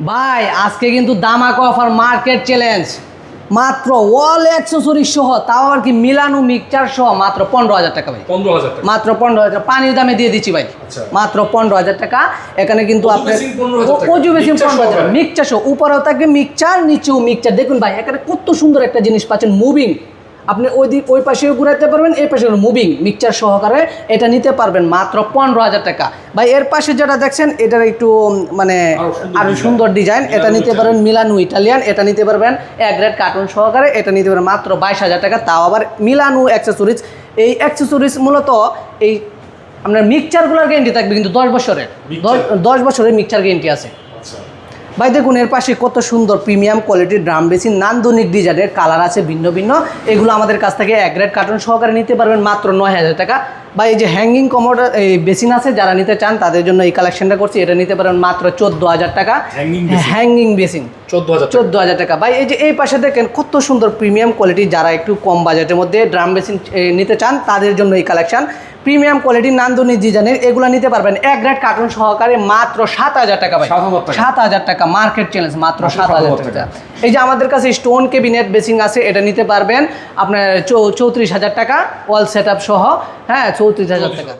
ভাই আজকে কিন্তু দামাকা অফার মার্কেট চ্যালেঞ্জ, মাত্র ওয়াল অ্যাক্সেসরিজ সহ, তাও আর কি মিলানো মিক্সচার সহ মাত্র 15,000 টাকা ভাই। 15,000 টাকা মাত্র 15,000 পানির দামে দিয়ে দিচ্ছি ভাই। আচ্ছা। মাত্র 15,000 টাকা। এখানে কিন্তু আপনার অজু বেসিন 15,000 মিক্সচার সহ, উপরেও থাকবে মিক্সচার, নিচেও মিক্সচার। দেখুন ভাই এখানে কত সুন্দর একটা জিনিস পাচ্ছেন, মুভিং। আপনি ওই পাশেও ঘুরাইতে পারবেন, এই পাশে মুভিং মিক্সচার সহকারে এটা নিতে পারবেন মাত্র 15,000 টাকা ভাই। এর পাশে যেটা দেখছেন এটার একটু মানে আরো সুন্দর ডিজাইন, এটা নিতে পারবেন মিলানো ইটালিয়ান, এটা নিতে পারবেন এক গ্রেড কার্টুন সহকারে, এটা নিতে পারবেন মাত্র 22,000 টাকা, তাও আবার মিলানো অ্যাক্সেসরিজ। এই অ্যাক্সেসরিজ মূলত এই আপনার মিক্সচারগুলোর গ্যারেন্টি থাকবে কিন্তু 10 বছরের, 10 বছরের মিক্সচার গ্যারেন্টি আছে ভাই। দেখুন এর পাশে কত সুন্দর প্রিমিয়াম কোয়ালিটির ড্রাম বেসিন, নান্দনিক ডিজাইনের, কালার আছে ভিন্ন ভিন্ন। এগুলো আমাদের কাছ থেকে এক গ্রেড কার্টুন সহকারে নিতে পারবেন মাত্র 9,000 টাকা বা এই যে হ্যাঙ্গিং কমোড এই বেসিন আছে, যারা নিতে চান তাদের জন্য এই কালেকশনটা করছি। এটা নিতে পারবেন মাত্র 14,000 টাকা হ্যাঙ্গিং বেসিন, 14,000 টাকা ভাই। এই যে এই পাশে দেখেন কত সুন্দর প্রিমিয়াম কোয়ালিটি, যারা একটু কম বাজেটের মধ্যে ড্রাম বেসিন নিতে চান তাদের জন্য এই কালেকশন। প্রিমিয়াম কোয়ালিটি নান্দনিক ডিজাইনের, এগুলো নিতে পারবেন এক গ্রেড কার্টুন সহকারে মাত্র 7,000 টাকা ভাই। 7,000 টাকা মার্কেট চ্যালেঞ্জ, মাত্র 7,000 টাকা। এই যে আমাদের কাছে স্টোন ক্যাবিনেট বেসিং আছে, এটা নিতে পারবেন আপনার 34,000 টাকা, ওয়াল সেট আপ সহ, হ্যাঁ 34,000 টাকা।